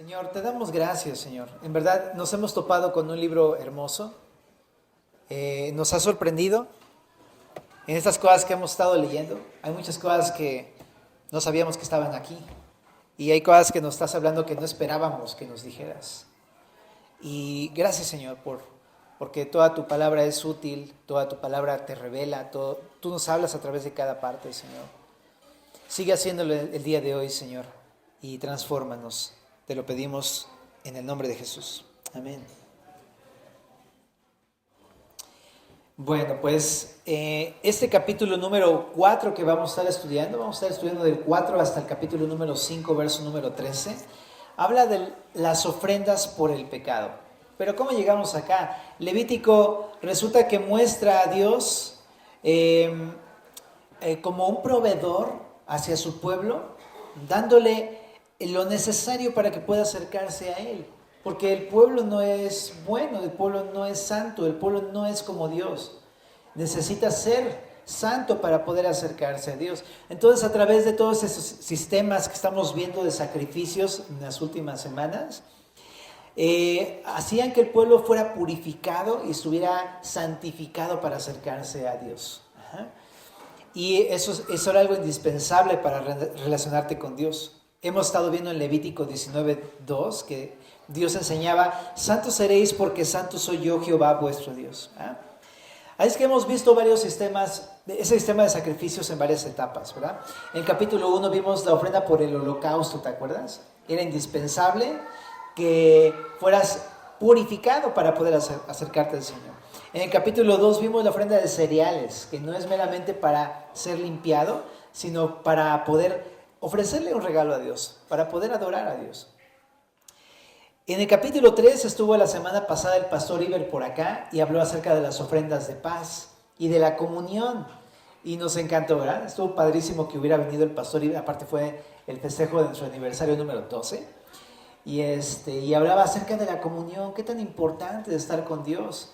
Señor, te damos gracias, Señor. En verdad nos hemos topado con un libro hermoso. Nos ha sorprendido en estas cosas que hemos estado leyendo. Hay muchas cosas que no sabíamos que estaban aquí. Y hay cosas que nos estás hablando que no esperábamos que nos dijeras. Y gracias, Señor, porque toda tu palabra es útil, toda tu palabra te revela, tú nos hablas a través de cada parte, Señor. Sigue haciéndolo el día de hoy, Señor, y transfórmanos. Te lo pedimos en el nombre de Jesús. Amén. Bueno, pues este capítulo número 4 que vamos a estar estudiando del 4 hasta el capítulo número 5, verso número 13, habla de las ofrendas por el pecado. Pero ¿cómo llegamos acá? Levítico resulta que muestra a Dios como un proveedor hacia su pueblo, dándole lo necesario para que pueda acercarse a Él. Porque el pueblo no es bueno, el pueblo no es santo, el pueblo no es como Dios. Necesita ser santo para poder acercarse a Dios. Entonces, a través de todos esos sistemas que estamos viendo de sacrificios en las últimas semanas, hacían que el pueblo fuera purificado y estuviera santificado para acercarse a Dios. Ajá. Y eso era algo indispensable para relacionarte con Dios. Hemos estado viendo en Levítico 19:2 que Dios enseñaba: santos seréis porque santo soy yo, Jehová vuestro Dios. Es que hemos visto varios sistemas, ese sistema de sacrificios en varias etapas, ¿verdad? En el capítulo 1 vimos la ofrenda por el holocausto, ¿te acuerdas? Era indispensable que fueras purificado para poder acercarte al Señor. En el capítulo 2 vimos la ofrenda de cereales, que no es meramente para ser limpiado, sino para poder ofrecerle un regalo a Dios, para poder adorar a Dios. En el capítulo 3 estuvo la semana pasada el pastor Iber por acá y habló acerca de las ofrendas de paz y de la comunión. Y nos encantó, ¿verdad? Estuvo padrísimo que hubiera venido el pastor Iber, aparte fue el festejo de nuestro aniversario número 12. Y hablaba acerca de la comunión, qué tan importante es estar con Dios.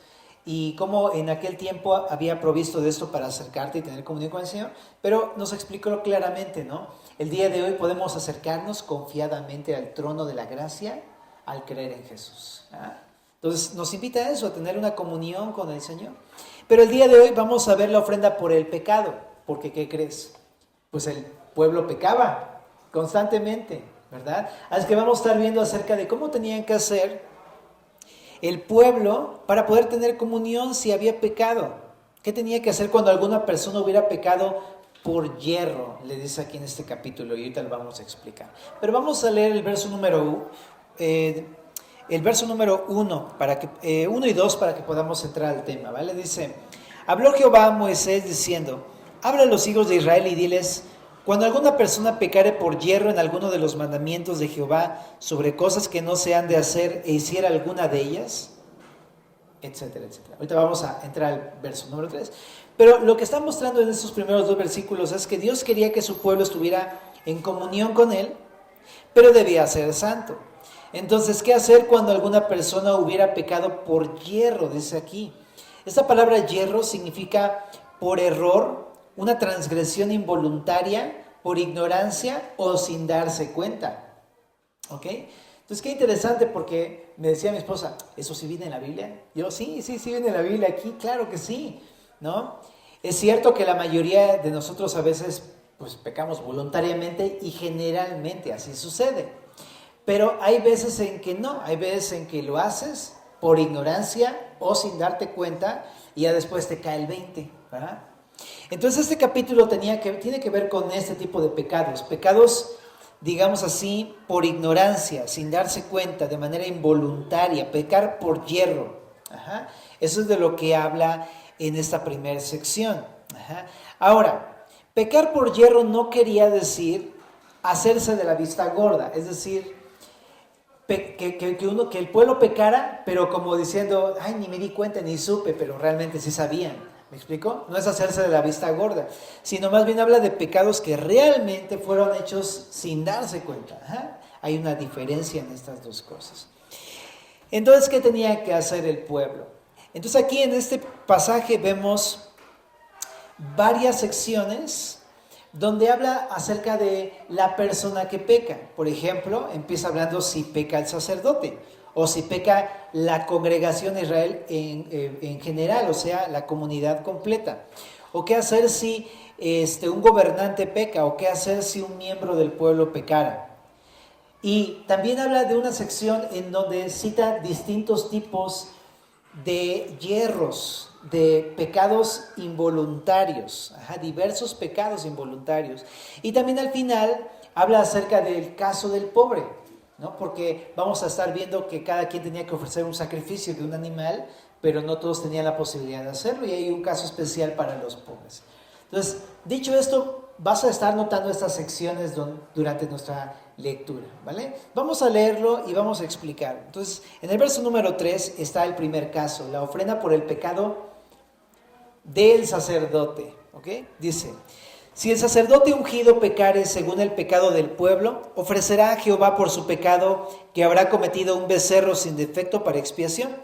Y cómo en aquel tiempo había provisto de esto para acercarte y tener comunión con el Señor, pero nos explicó claramente, ¿no? El día de hoy podemos acercarnos confiadamente al trono de la gracia al creer en Jesús. Entonces nos invita a eso, a tener una comunión con el Señor. Pero el día de hoy vamos a ver la ofrenda por el pecado, porque ¿qué crees? Pues el pueblo pecaba constantemente, ¿verdad? Así que vamos a estar viendo acerca de cómo tenían que hacer el pueblo para poder tener comunión si había pecado. ¿Qué tenía que hacer cuando alguna persona hubiera pecado por yerro? Le dice aquí en este capítulo y ahorita lo vamos a explicar. Pero vamos a leer el verso número 1 1 y 2 para que podamos entrar al tema, ¿vale? Dice: habló Jehová a Moisés diciendo: habla a los hijos de Israel y diles: cuando alguna persona pecare por yerro en alguno de los mandamientos de Jehová sobre cosas que no se han de hacer e hiciera alguna de ellas, etcétera, etcétera. Ahorita vamos a entrar al verso número 3. Pero lo que está mostrando en estos primeros 2 versículos es que Dios quería que su pueblo estuviera en comunión con Él, pero debía ser santo. Entonces, ¿qué hacer cuando alguna persona hubiera pecado por yerro? Dice aquí. Esta palabra yerro significa por error, una transgresión involuntaria, por ignorancia o sin darse cuenta. ¿Ok? Entonces, qué interesante, porque me decía mi esposa: ¿eso sí viene en la Biblia? Yo, sí viene en la Biblia aquí, claro que sí, ¿no? Es cierto que la mayoría de nosotros a veces pues pecamos voluntariamente y generalmente así sucede. Pero hay veces en que no, hay veces en que lo haces por ignorancia o sin darte cuenta y ya después te cae el 20, ¿verdad? Entonces este capítulo tiene que ver con este tipo de pecados, digamos así, por ignorancia, sin darse cuenta, de manera involuntaria, pecar por yerro. Ajá. Eso es de lo que habla en esta primera sección. Ajá. Ahora, pecar por yerro no quería decir hacerse de la vista gorda, es decir, que el pueblo pecara, pero como diciendo: ay, ni me di cuenta, ni supe, pero realmente sí sabían. ¿Me explico? No es hacerse de la vista gorda, sino más bien habla de pecados que realmente fueron hechos sin darse cuenta. Ajá. Hay una diferencia en estas dos cosas. Entonces, ¿qué tenía que hacer el pueblo? Entonces aquí en este pasaje vemos varias secciones donde habla acerca de la persona que peca. Por ejemplo, empieza hablando si peca el sacerdote o si peca la congregación de Israel en general, o sea, la comunidad completa. O qué hacer si un gobernante peca, o qué hacer si un miembro del pueblo pecara. Y también habla de una sección en donde cita distintos tipos de yerros, de pecados involuntarios, diversos pecados involuntarios. Y también al final habla acerca del caso del pobre, ¿no? Porque vamos a estar viendo que cada quien tenía que ofrecer un sacrificio de un animal, pero no todos tenían la posibilidad de hacerlo, y hay un caso especial para los pobres. Entonces, dicho esto, vas a estar notando estas secciones durante nuestra lectura, ¿vale? Vamos a leerlo y vamos a explicar. Entonces, en el verso número 3 está el primer caso, la ofrenda por el pecado del sacerdote, ¿ok? Dice: si el sacerdote ungido pecare según el pecado del pueblo, ofrecerá a Jehová por su pecado que habrá cometido un becerro sin defecto para expiación.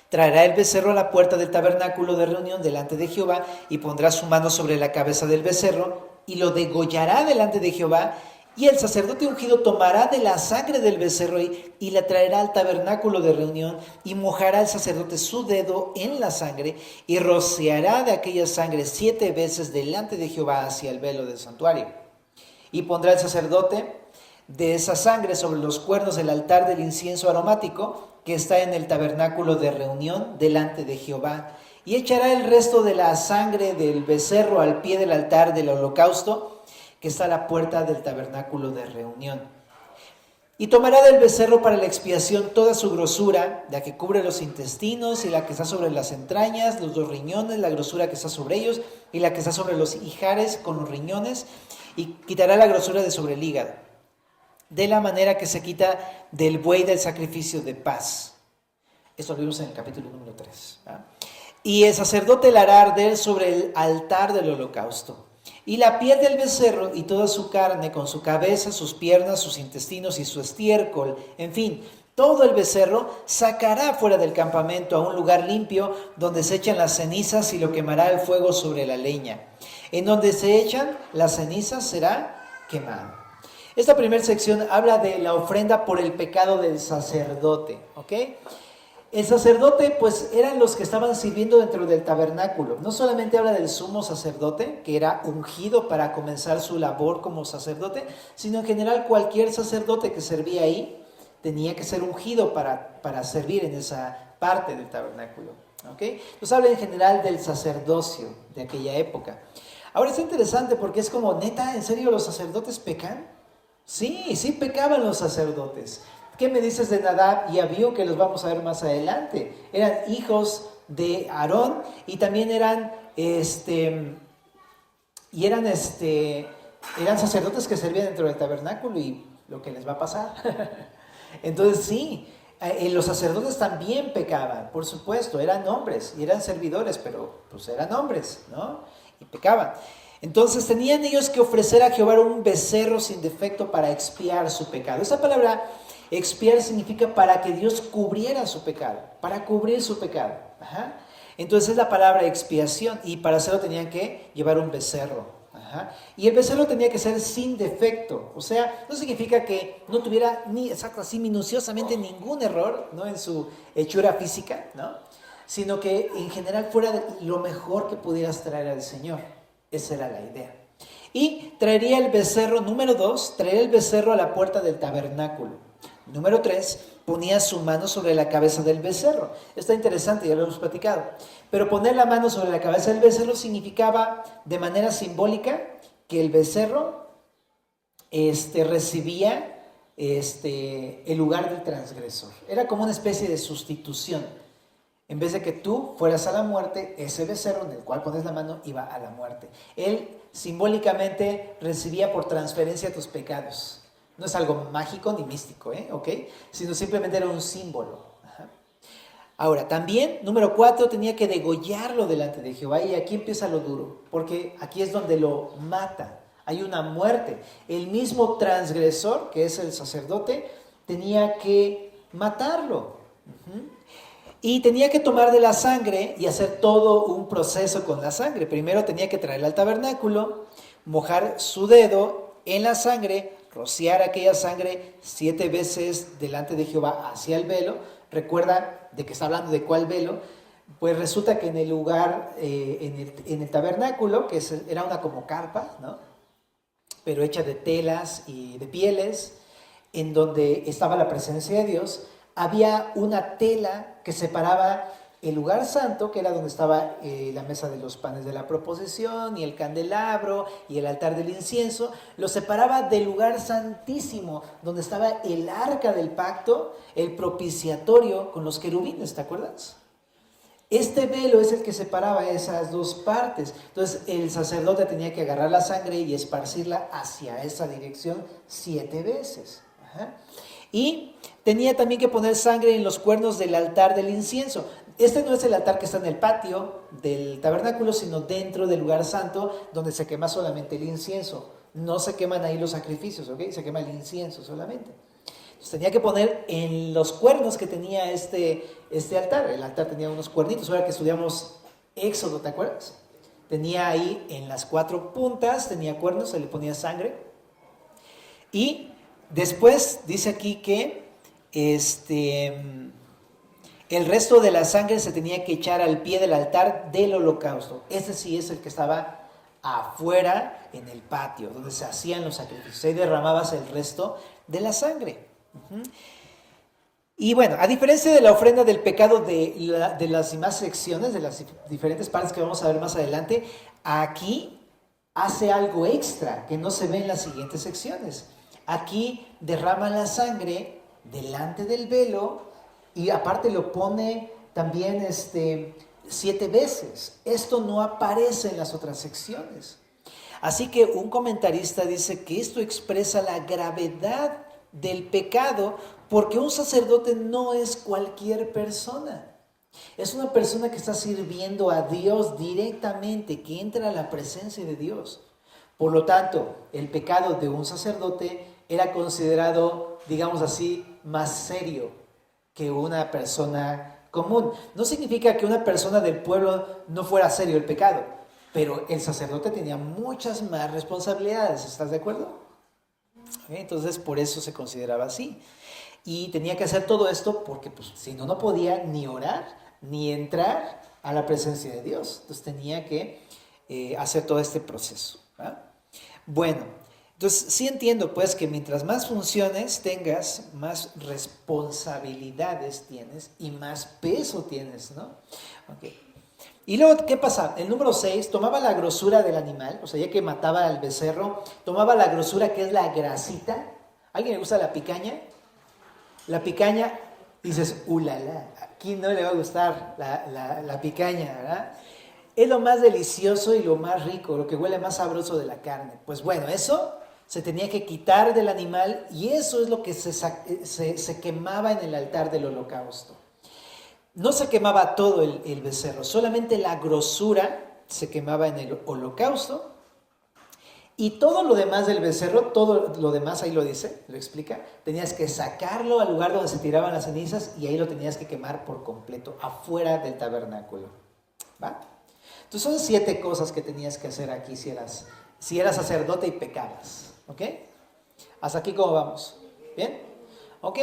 Traerá el becerro a la puerta del tabernáculo de reunión delante de Jehová y pondrá su mano sobre la cabeza del becerro y lo degollará delante de Jehová. Y el sacerdote ungido tomará de la sangre del becerro y la traerá al tabernáculo de reunión, y mojará el sacerdote su dedo en la sangre y rociará de aquella sangre 7 veces delante de Jehová hacia el velo del santuario. Y pondrá el sacerdote de esa sangre sobre los cuernos del altar del incienso aromático que está en el tabernáculo de reunión delante de Jehová, y echará el resto de la sangre del becerro al pie del altar del holocausto que está a la puerta del tabernáculo de reunión. Y tomará del becerro para la expiación toda su grosura, la que cubre los intestinos y la que está sobre las entrañas, los 2 riñones, la grosura que está sobre ellos y la que está sobre los ijares con los riñones, y quitará la grosura de sobre el hígado, de la manera que se quita del buey del sacrificio de paz. Esto lo vimos en el capítulo número 3. Y el sacerdote la hará arder sobre el altar del holocausto. Y la piel del becerro y toda su carne, con su cabeza, sus piernas, sus intestinos y su estiércol, en fin, todo el becerro, sacará fuera del campamento a un lugar limpio donde se echan las cenizas, y lo quemará el fuego sobre la leña. En donde se echan las cenizas será quemado. Esta primera sección habla de la ofrenda por el pecado del sacerdote, ¿ok? El sacerdote, pues, eran los que estaban sirviendo dentro del tabernáculo. No solamente habla del sumo sacerdote, que era ungido para comenzar su labor como sacerdote, sino en general cualquier sacerdote que servía ahí tenía que ser ungido para servir en esa parte del tabernáculo, ¿ok? Entonces habla en general del sacerdocio de aquella época. Ahora es interesante porque es como, neta, ¿en serio los sacerdotes pecan? Sí pecaban los sacerdotes. ¿Qué me dices de Nadab y Abiú, que los vamos a ver más adelante? Eran hijos de Aarón y también eran sacerdotes que servían dentro del tabernáculo, y lo que les va a pasar. Entonces sí, los sacerdotes también pecaban, por supuesto, eran hombres y eran servidores, pero pues eran hombres, ¿no? Y pecaban. Entonces tenían ellos que ofrecer a Jehová un becerro sin defecto para expiar su pecado. Esa palabra expiar significa para que Dios cubriera su pecado, para cubrir su pecado. Entonces es la palabra expiación, y para hacerlo tenían que llevar un becerro. Y el becerro tenía que ser sin defecto, o sea, no significa que no tuviera ni exacto así minuciosamente ningún error, ¿no?, en su hechura física, ¿no?, sino que en general fuera lo mejor que pudieras traer al Señor. Esa era la idea. Y traería el becerro, número 2, traería el becerro a la puerta del tabernáculo. Número 3, ponía su mano sobre la cabeza del becerro. Está interesante, ya lo hemos platicado. Pero poner la mano sobre la cabeza del becerro significaba de manera simbólica que el becerro recibía el lugar del transgresor. Era como una especie de sustitución. En vez de que tú fueras a la muerte, ese becerro en el cual pones la mano iba a la muerte. Él simbólicamente recibía por transferencia tus pecados. No es algo mágico ni místico, ¿ok? Sino simplemente era un símbolo. Ahora, también, número 4, tenía que degollarlo delante de Jehová. Y aquí empieza lo duro, porque aquí es donde lo mata. Hay una muerte. El mismo transgresor, que es el sacerdote, tenía que matarlo. Y tenía que tomar de la sangre y hacer todo un proceso con la sangre. Primero tenía que traerla al tabernáculo, mojar su dedo en la sangre, rociar aquella sangre 7 veces delante de Jehová hacia el velo. Recuerda de que está hablando de cuál velo. Pues resulta que en el lugar, en el tabernáculo, que era una como carpa, ¿no? Pero hecha de telas y de pieles, en donde estaba la presencia de Dios, había una tela que separaba el lugar santo, que era donde estaba la mesa de los panes de la proposición, y el candelabro, y el altar del incienso. Lo separaba del lugar santísimo, donde estaba el arca del pacto, el propiciatorio con los querubines, ¿te acuerdas? Este velo es el que separaba esas dos partes. Entonces el sacerdote tenía que agarrar la sangre y esparcirla hacia esa dirección 7 veces. Ajá. Y tenía también que poner sangre en los cuernos del altar del incienso. Este no es el altar que está en el patio del tabernáculo, sino dentro del lugar santo, donde se quema solamente el incienso. No se queman ahí los sacrificios, ¿ok? Se quema el incienso solamente. Entonces tenía que poner en los cuernos que tenía este altar. El altar tenía unos cuernitos. Ahora que estudiamos Éxodo, ¿te acuerdas? Tenía ahí en las 4 puntas, tenía cuernos, se le ponía sangre. Y después dice aquí que el resto de la sangre se tenía que echar al pie del altar del holocausto. Ese sí es el que estaba afuera en el patio, donde se hacían los sacrificios. Ahí derramabas el resto de la sangre. Y bueno, a diferencia de la ofrenda del pecado de las demás secciones, de las diferentes partes que vamos a ver más adelante, aquí hace algo extra que no se ve en las siguientes secciones. Aquí derrama la sangre delante del velo y aparte lo pone también 7 veces. Esto no aparece en las otras secciones. Así que un comentarista dice que esto expresa la gravedad del pecado, porque un sacerdote no es cualquier persona. Es una persona que está sirviendo a Dios directamente, que entra a la presencia de Dios. Por lo tanto, el pecado de un sacerdote era considerado, digamos así, más serio que una persona común. No significa que una persona del pueblo no fuera serio el pecado, pero el sacerdote tenía muchas más responsabilidades. ¿Estás de acuerdo? Entonces por eso se consideraba así, y tenía que hacer todo esto porque pues, si no, no podía ni orar ni entrar a la presencia de Dios. Entonces tenía que hacer todo este proceso, ¿verdad? Bueno, entonces sí entiendo pues que mientras más funciones tengas, más responsabilidades tienes y más peso tienes, ¿no? Okay. Y luego, ¿qué pasa? El número 6, tomaba la grosura del animal, o sea, ya que mataba al becerro, tomaba la grosura, que es la grasita. ¿A alguien le gusta la picaña? La picaña, dices, ulala, aquí no le va a gustar la picaña, ¿verdad? Es lo más delicioso y lo más rico, lo que huele más sabroso de la carne. Pues bueno, eso se tenía que quitar del animal y eso es lo que se quemaba en el altar del holocausto. No se quemaba todo el becerro, solamente la grosura se quemaba en el holocausto, y todo lo demás del becerro, todo lo demás, ahí lo dice, lo explica, tenías que sacarlo al lugar donde se tiraban las cenizas y ahí lo tenías que quemar por completo, afuera del tabernáculo. ¿Va? Entonces son 7 cosas que tenías que hacer aquí si eras sacerdote y pecabas. ¿Ok? ¿Hasta aquí cómo vamos? ¿Bien? Ok.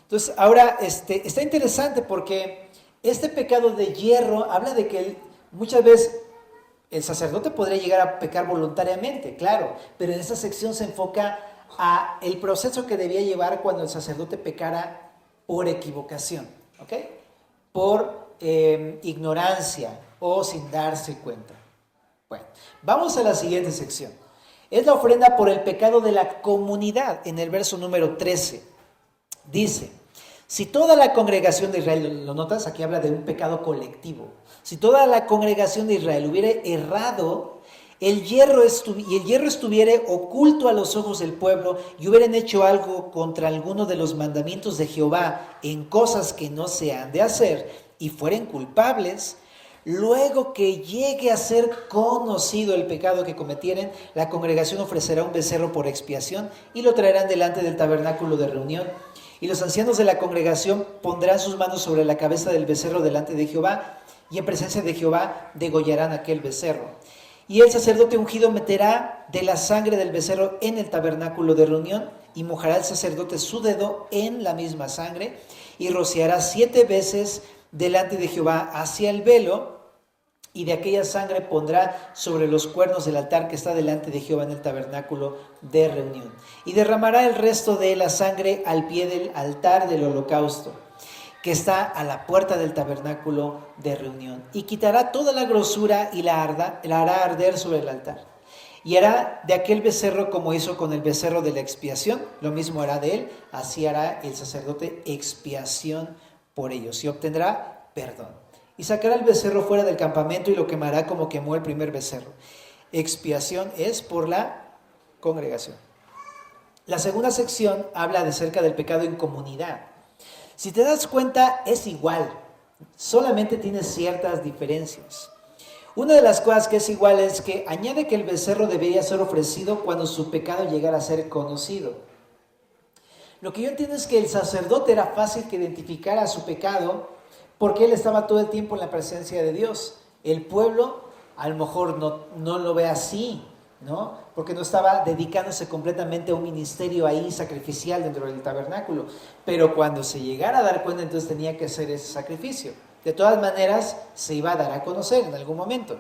Entonces ahora está interesante porque este pecado de hierro habla de que muchas veces el sacerdote podría llegar a pecar voluntariamente, claro, pero en esta sección se enfoca a el proceso que debía llevar cuando el sacerdote pecara por equivocación, ¿ok? Por ignorancia o sin darse cuenta. Bueno, vamos a la siguiente sección. Es la ofrenda por el pecado de la comunidad, en el verso número 13. Dice: si toda la congregación de Israel, ¿lo notas? Aquí habla de un pecado colectivo. Si toda la congregación de Israel hubiera errado, y el hierro estuviera oculto a los ojos del pueblo, y hubieran hecho algo contra alguno de los mandamientos de Jehová en cosas que no se han de hacer, y fueren culpables, luego que llegue a ser conocido el pecado que cometieren, la congregación ofrecerá un becerro por expiación y lo traerán delante del tabernáculo de reunión. Y los ancianos de la congregación pondrán sus manos sobre la cabeza del becerro delante de Jehová, y en presencia de Jehová degollarán aquel becerro. Y el sacerdote ungido meterá de la sangre del becerro en el tabernáculo de reunión, y mojará el sacerdote su dedo en la misma sangre, y rociará 7 veces delante de Jehová hacia el velo, y de aquella sangre pondrá sobre los cuernos del altar que está delante de Jehová en el tabernáculo de reunión. Y derramará el resto de la sangre al pie del altar del holocausto, que está a la puerta del tabernáculo de reunión. Y quitará toda la grosura y la hará arder sobre el altar. Y hará de aquel becerro como hizo con el becerro de la expiación, lo mismo hará de él, así hará el sacerdote expiación por ellos, y obtendrá perdón. Y sacará el becerro fuera del campamento y lo quemará como quemó el primer becerro. Expiación es por la congregación. La segunda sección habla acerca del pecado en comunidad. Si te das cuenta, es igual, solamente tiene ciertas diferencias. Una de las cosas que es igual es que añade que el becerro debería ser ofrecido cuando su pecado llegara a ser conocido. Lo que yo entiendo es que el sacerdote era fácil que identificara su pecado porque él estaba todo el tiempo en la presencia de Dios. El pueblo a lo mejor no lo ve así, ¿no? Porque no estaba dedicándose completamente a un ministerio ahí sacrificial dentro del tabernáculo. Pero cuando se llegara a dar cuenta, entonces tenía que hacer ese sacrificio. De todas maneras, se iba a dar a conocer en algún momento.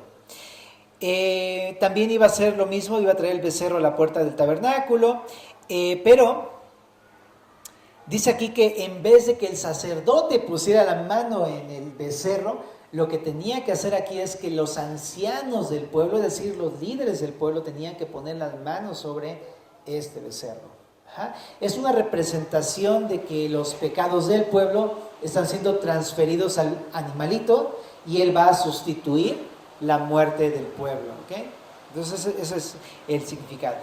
También iba a hacer lo mismo, iba a traer el becerro a la puerta del tabernáculo, pero dice aquí que en vez de que el sacerdote pusiera la mano en el becerro, lo que tenía que hacer aquí es que los ancianos del pueblo, es decir, los líderes del pueblo, tenían que poner las manos sobre este becerro. Es una representación de que los pecados del pueblo están siendo transferidos al animalito y él va a sustituir la muerte del pueblo. ¿Okay? Entonces ese es el significado.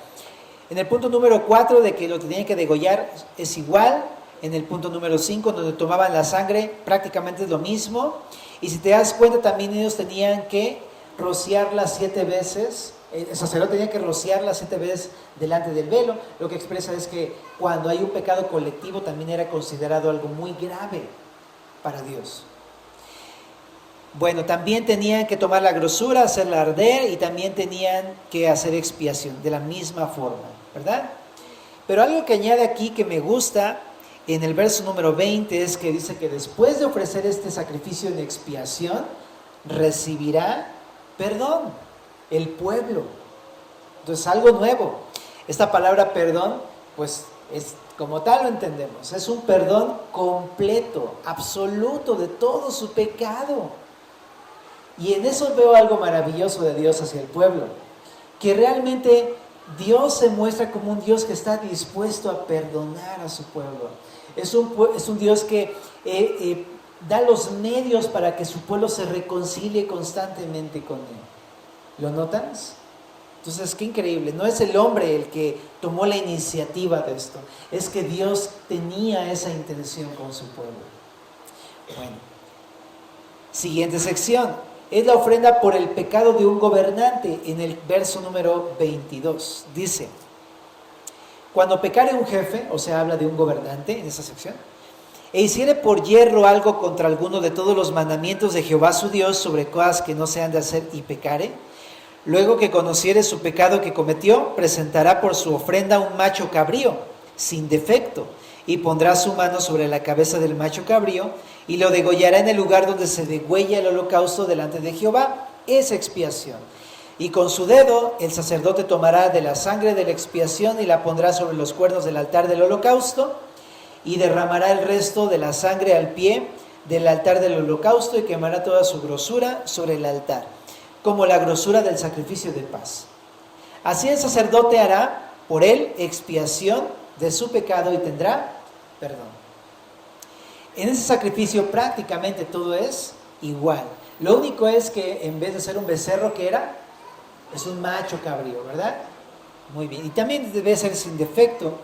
En el punto número 4 de que lo tenían que degollar es igual. En el punto número 5 donde tomaban la sangre prácticamente es lo mismo. Y si te das cuenta también ellos tenían que rociarla 7 veces. El sacerdote tenía que rociarla 7 veces delante del velo. Lo que expresa es que cuando hay un pecado colectivo también era considerado algo muy grave para Dios. Bueno, también tenían que tomar la grosura, hacerla arder y también tenían que hacer expiación de la misma forma, ¿verdad? Pero algo que añade aquí que me gusta en el verso número 20 es que dice que después de ofrecer este sacrificio de expiación, recibirá perdón el pueblo. Entonces, algo nuevo. Esta palabra perdón, pues es como tal lo entendemos. Es un perdón completo, absoluto de todo su pecado. Y en eso veo algo maravilloso de Dios hacia el pueblo. Que realmente Dios se muestra como un Dios que está dispuesto a perdonar a su pueblo. Es un Dios que da los medios para que su pueblo se reconcilie constantemente con Él. ¿Lo notas? Entonces, qué increíble. No es el hombre el que tomó la iniciativa de esto. Es que Dios tenía esa intención con su pueblo. Bueno, siguiente sección. Es la ofrenda por el pecado de un gobernante en el verso número 22. Dice, cuando pecare un jefe, o sea, habla de un gobernante en esa sección, e hiciere por yerro algo contra alguno de todos los mandamientos de Jehová su Dios sobre cosas que no se han de hacer y pecare, luego que conociere su pecado que cometió, presentará por su ofrenda un macho cabrío, sin defecto, y pondrá su mano sobre la cabeza del macho cabrío, y lo degollará en el lugar donde se degüella el holocausto delante de Jehová. Es expiación. Y con su dedo el sacerdote tomará de la sangre de la expiación y la pondrá sobre los cuernos del altar del holocausto, y derramará el resto de la sangre al pie del altar del holocausto y quemará toda su grosura sobre el altar, como la grosura del sacrificio de paz. Así el sacerdote hará por él expiación de su pecado y tendrá perdón. En ese sacrificio prácticamente todo es igual. Lo único es que en vez de ser un becerro, ¿qué era? Es un macho cabrío, ¿verdad? Muy bien. Y también debe ser sin defecto.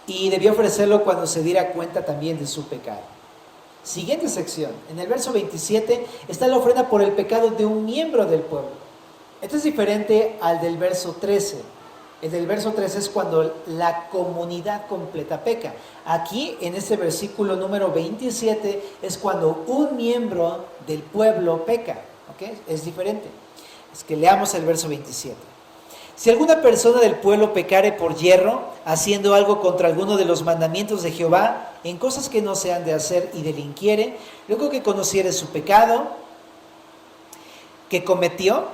Y debió ofrecerlo cuando se diera cuenta también de su pecado. Siguiente sección. En el verso 27 está la ofrenda por el pecado de un miembro del pueblo. Esto es diferente al del verso 13. El del verso 13 es cuando la comunidad completa peca. Aquí, en este versículo número 27, es cuando un miembro del pueblo peca. ¿Okay? Es diferente. Es que leamos el verso 27. Si alguna persona del pueblo pecare por yerro, haciendo algo contra alguno de los mandamientos de Jehová, en cosas que no se han de hacer y delinquiere, luego que conociere su pecado que cometió,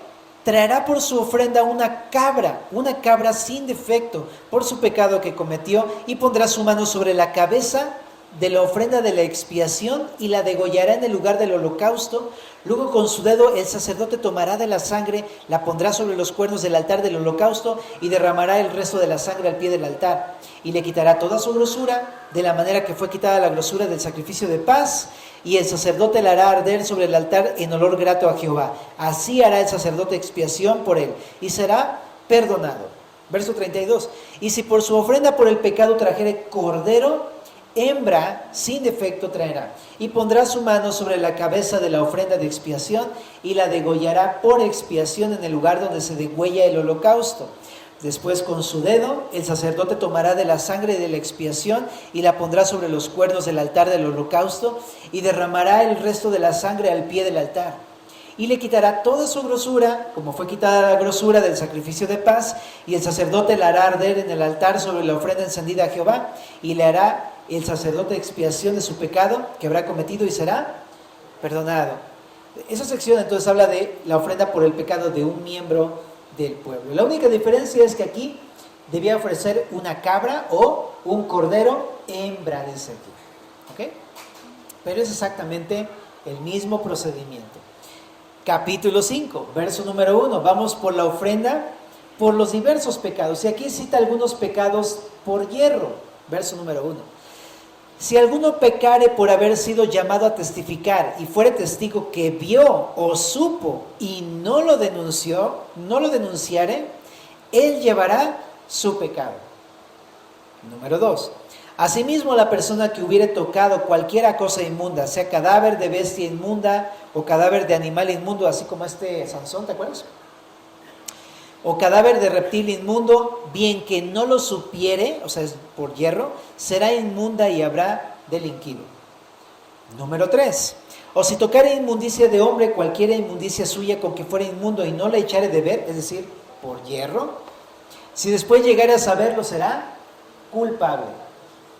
traerá por su ofrenda una cabra sin defecto, por su pecado que cometió, y pondrá su mano sobre la cabeza de la ofrenda de la expiación y la degollará en el lugar del holocausto. Luego con su dedo el sacerdote tomará de la sangre, la pondrá sobre los cuernos del altar del holocausto y derramará el resto de la sangre al pie del altar. Y le quitará toda su grosura, de la manera que fue quitada la grosura del sacrificio de paz, y el sacerdote la hará arder sobre el altar en olor grato a Jehová. Así hará el sacerdote expiación por él, y será perdonado. Verso 32. Y si por su ofrenda por el pecado trajere cordero, hembra sin defecto traerá, y pondrá su mano sobre la cabeza de la ofrenda de expiación, y la degollará por expiación en el lugar donde se degüella el holocausto. Después con su dedo el sacerdote tomará de la sangre de la expiación y la pondrá sobre los cuernos del altar del holocausto, y derramará el resto de la sangre al pie del altar. Y le quitará toda su grosura, como fue quitada la grosura del sacrificio de paz, y el sacerdote la hará arder en el altar sobre la ofrenda encendida a Jehová, y le hará el sacerdote expiación de su pecado que habrá cometido, y será perdonado. Esa sección entonces habla de la ofrenda por el pecado de un miembro del pueblo. La única diferencia es que aquí debía ofrecer una cabra o un cordero hembra, dice aquí. ¿Ok? Pero es exactamente el mismo procedimiento. Capítulo 5, verso número 1. Vamos por la ofrenda por los diversos pecados. Y aquí cita algunos pecados por yerro. Verso número 1. Si alguno pecare por haber sido llamado a testificar y fuere testigo que vio o supo y no lo denunciare, él llevará su pecado. Número 2. Asimismo, la persona que hubiere tocado cualquiera cosa inmunda, sea cadáver de bestia inmunda o cadáver de animal inmundo, así como Sansón, ¿te acuerdas? O cadáver de reptil inmundo, bien que no lo supiere, o sea, es por yerro, será inmunda y habrá delinquido. Número 3. O si tocare inmundicia de hombre, cualquiera inmundicia suya con que fuera inmundo y no le echare de ver, es decir, por yerro, si después llegare a saberlo, será culpable.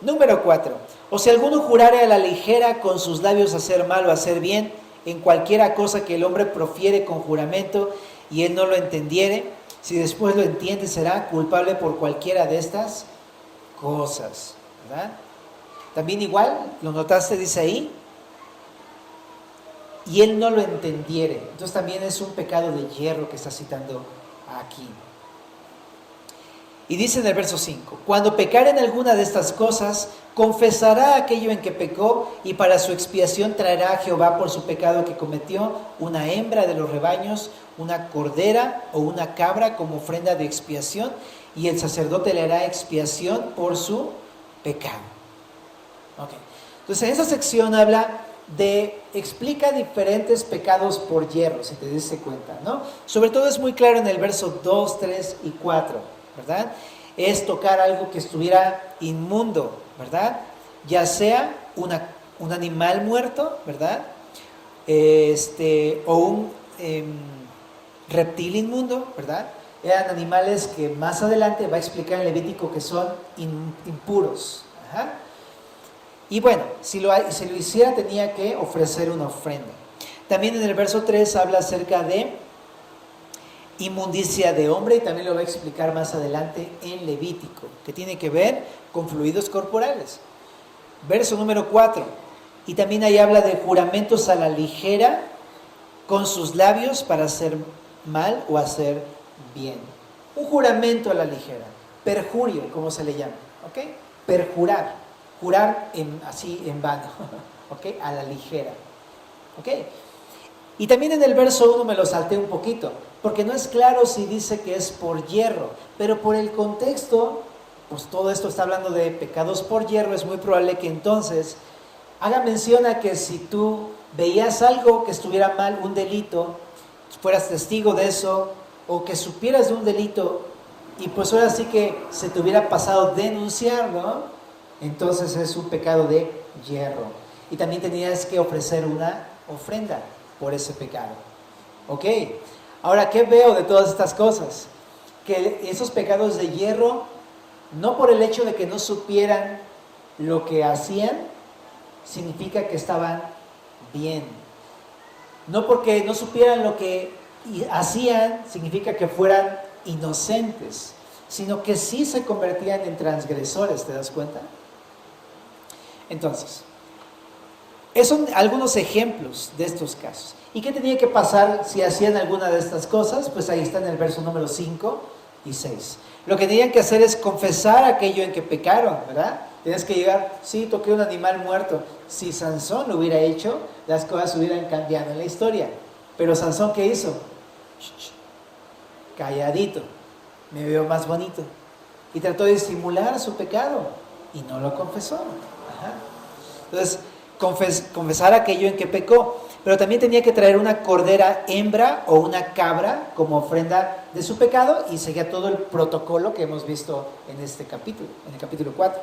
Número 4. O si alguno jurare a la ligera con sus labios hacer mal o hacer bien, en cualquiera cosa que el hombre profiere con juramento y él no lo entendiere, si después lo entiende, será culpable por cualquiera de estas cosas, ¿verdad? También igual, lo notaste, dice ahí, y él no lo entendiere. Entonces también es un pecado de yerro que está citando aquí. Y dice en el verso 5, cuando pecare en alguna de estas cosas, confesará aquello en que pecó, y para su expiación traerá a Jehová por su pecado que cometió una hembra de los rebaños, una cordera o una cabra como ofrenda de expiación, y el sacerdote le hará expiación por su pecado. Okay. Entonces en esa sección explica diferentes pecados por yerro, si te diste cuenta, ¿no? Sobre todo es muy claro en el verso 2, 3 y 4, ¿verdad? Es tocar algo que estuviera inmundo, ¿verdad? Ya sea un animal muerto, ¿verdad? O un reptil inmundo, ¿verdad? Eran animales que más adelante va a explicar en Levítico que son impuros. Ajá. Y bueno, si lo hiciera tenía que ofrecer una ofrenda. También en el verso 3 habla acerca de inmundicia de hombre, y también lo va a explicar más adelante en Levítico, que tiene que ver con fluidos corporales. Verso número 4, y también ahí habla de juramentos a la ligera con sus labios para hacer mal o hacer bien. Un juramento a la ligera, perjurio, como se le llama, ¿ok? Perjurar, jurar así en vano, ¿ok? A la ligera, ¿ok? Y también en el verso 1 me lo salté un poquito, porque no es claro si dice que es por yerro, pero por el contexto, pues todo esto está hablando de pecados por yerro, es muy probable que entonces haga mención a que si tú veías algo que estuviera mal, un delito, fueras testigo de eso, o que supieras de un delito, y pues ahora sí que se te hubiera pasado denunciarlo, entonces es un pecado de yerro. Y también tenías que ofrecer una ofrenda por ese pecado. ¿Ok? Ahora, ¿qué veo de todas estas cosas? Que esos pecados de hierro, no por el hecho de que no supieran lo que hacían, significa que estaban bien. No porque no supieran lo que hacían, significa que fueran inocentes, sino que sí se convertían en transgresores, ¿te das cuenta? Entonces, esos son algunos ejemplos de estos casos. ¿Y qué tenía que pasar si hacían alguna de estas cosas? Pues ahí está en el verso número 5 y 6. Lo que tenían que hacer es confesar aquello en que pecaron, ¿verdad? Tenías que llegar, sí, toqué un animal muerto. Si Sansón lo hubiera hecho, las cosas hubieran cambiado en la historia. Pero Sansón, ¿qué hizo? Calladito, me veo más bonito. Y trató de disimular su pecado y no lo confesó. Ajá. Entonces, confesar aquello en que pecó. Pero también tenía que traer una cordera hembra o una cabra como ofrenda de su pecado, y seguía todo el protocolo que hemos visto en este capítulo, en el capítulo 4.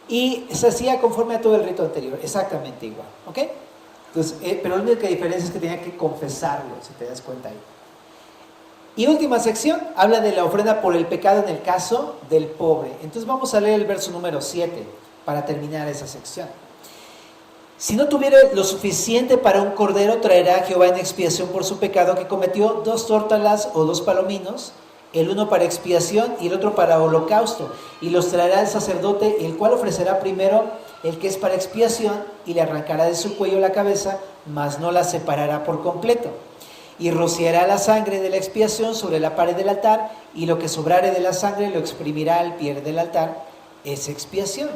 Y se hacía conforme a todo el rito anterior, exactamente igual, ¿ok? Entonces, pero la única diferencia es que tenía que confesarlo, si te das cuenta ahí. Y última sección, habla de la ofrenda por el pecado en el caso del pobre. Entonces vamos a leer el verso número 7 para terminar esa sección. Si no tuviera lo suficiente para un cordero, traerá a Jehová en expiación por su pecado que cometió 2 tórtolas o 2 palominos, el uno para expiación y el otro para holocausto, y los traerá el sacerdote, el cual ofrecerá primero el que es para expiación, y le arrancará de su cuello la cabeza, mas no la separará por completo. Y rociará la sangre de la expiación sobre la pared del altar, y lo que sobrare de la sangre lo exprimirá al pie del altar, es expiación.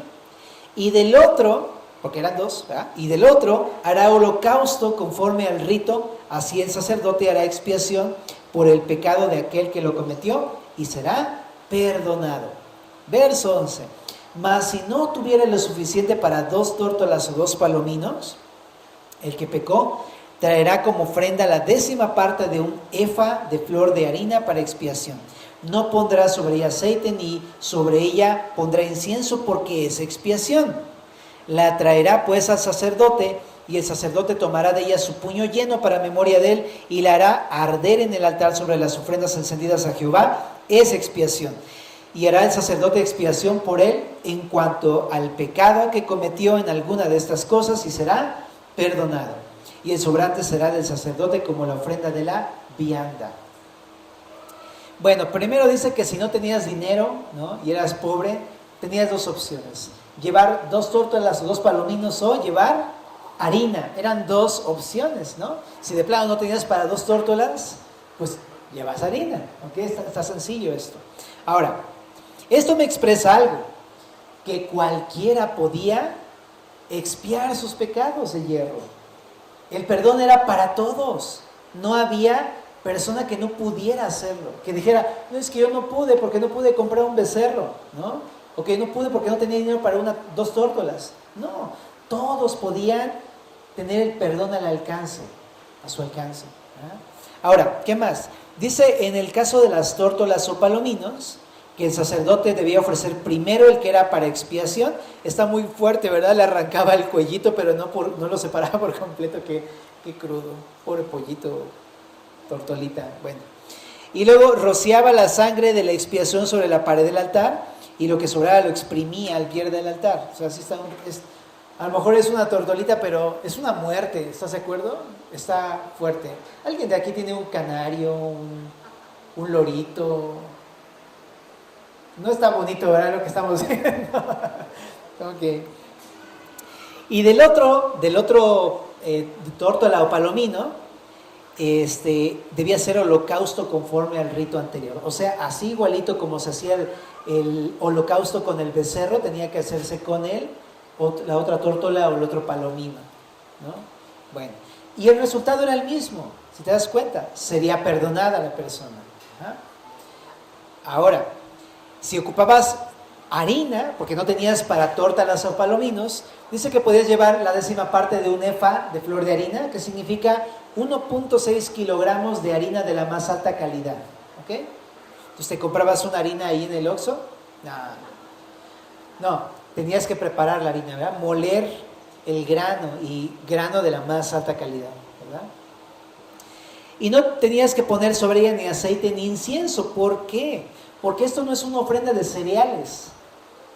Y del otro, porque eran 2, ¿verdad? Y del otro hará holocausto conforme al rito, así el sacerdote hará expiación por el pecado de aquel que lo cometió y será perdonado. Verso 11. Mas si no tuviera lo suficiente para 2 tórtolas o 2 palominos, el que pecó traerá como ofrenda la 10ª parte de un efa de flor de harina para expiación. No pondrá sobre ella aceite, ni sobre ella pondrá incienso, porque es expiación. La traerá pues al sacerdote, y el sacerdote tomará de ella su puño lleno para memoria de él, y la hará arder en el altar sobre las ofrendas encendidas a Jehová, es expiación. Y hará el sacerdote expiación por él en cuanto al pecado que cometió en alguna de estas cosas, y será perdonado. Y el sobrante será del sacerdote como la ofrenda de la vianda. Bueno, primero dice que si no tenías dinero, ¿no?, y eras pobre, tenías 2 opciones: llevar 2 tórtolas o 2 palominos, o llevar harina. Eran 2 opciones, ¿no? Si de plano no tenías para 2 tórtolas, pues llevas harina, ¿ok? Está sencillo esto. Ahora, esto me expresa algo, que cualquiera podía expiar sus pecados de hierro. El perdón era para todos. No había persona que no pudiera hacerlo, que dijera, no, es que yo no pude porque no pude comprar un becerro, ¿no? O que no pude porque no tenía dinero para 2 tórtolas. No, todos podían tener el perdón al alcance, a su alcance. Ahora, ¿qué más? Dice en el caso de las tórtolas o palominos, que el sacerdote debía ofrecer primero el que era para expiación. Está muy fuerte, ¿verdad? Le arrancaba el cuellito, pero no lo separaba por completo. Qué crudo, pobre pollito, tortolita. Bueno, y luego rociaba la sangre de la expiación sobre la pared del altar, y lo que sobraba lo exprimía al pie del altar. O sea, así está. A lo mejor es una tortolita, pero es una muerte. ¿Estás de acuerdo? Está fuerte. ¿Alguien de aquí tiene un canario, un lorito? No está bonito, ¿verdad?, lo que estamos viendo. Okay. Y del otro tórtola o palomino, debía ser holocausto conforme al rito anterior. O sea, así igualito como se hacía el holocausto con el becerro, tenía que hacerse con él, la otra tórtola o el otro palomino, ¿no? Bueno, y el resultado era el mismo. Si te das cuenta, sería perdonada la persona. Ahora, si ocupabas harina, porque no tenías para tórtolas o palominos, dice que podías llevar la 10ª parte de un efa de flor de harina, que significa 1.6 kilogramos de harina de la más alta calidad. ¿Ok? Entonces, ¿te comprabas una harina ahí en el Oxxo? No, tenías que preparar la harina, ¿verdad? Moler el grano, y grano de la más alta calidad, ¿verdad? Y no tenías que poner sobre ella ni aceite ni incienso. ¿Por qué? Porque esto no es una ofrenda de cereales.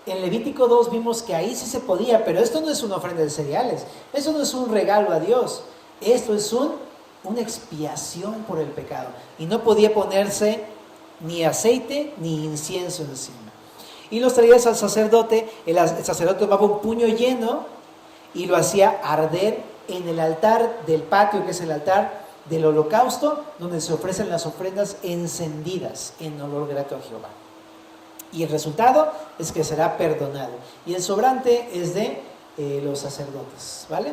En Levítico 2 vimos que ahí sí se podía, pero esto no es una ofrenda de cereales. Esto no es un regalo a Dios. Esto es una expiación por el pecado. Y no podía ponerse ni aceite ni incienso encima. Y los traías al sacerdote. El sacerdote tomaba un puño lleno y lo hacía arder en el altar del patio, que es el altar del holocausto, donde se ofrecen las ofrendas encendidas en olor grato a Jehová. Y el resultado es que será perdonado. Y el sobrante es de los sacerdotes, ¿vale?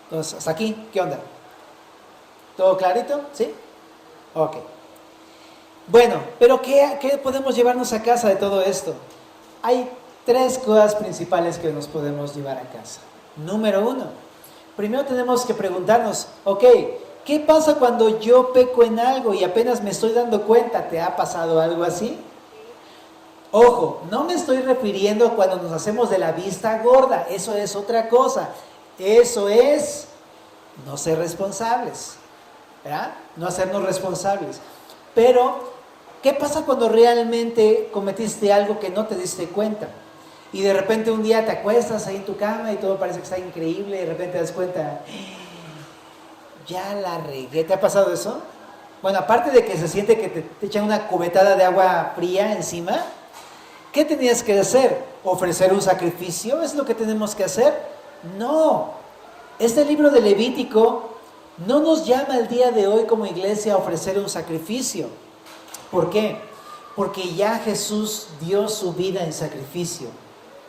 Entonces, hasta aquí, ¿qué onda? ¿Todo clarito? ¿Sí? Ok. Bueno, pero ¿qué podemos llevarnos a casa de todo esto? Hay 3 cosas principales que nos podemos llevar a casa. Número 1, primero tenemos que preguntarnos, ok, ¿qué pasa cuando yo peco en algo y apenas me estoy dando cuenta? ¿Te ha pasado algo así? Ojo, no me estoy refiriendo a cuando nos hacemos de la vista gorda, eso es otra cosa. Eso es no ser responsables, ¿verdad? No hacernos responsables. Pero, ¿qué pasa cuando realmente cometiste algo que no te diste cuenta? Y de repente un día te acuestas ahí en tu cama y todo parece que está increíble y de repente te das cuenta, ya la regué. ¿Te ha pasado eso? Bueno, aparte de que se siente que te echan una cubetada de agua fría encima, ¿qué tenías que hacer? ¿Ofrecer un sacrificio? ¿Es lo que tenemos que hacer? No. Este libro de Levítico no nos llama el día de hoy como iglesia a ofrecer un sacrificio. ¿Por qué? Porque ya Jesús dio su vida en sacrificio.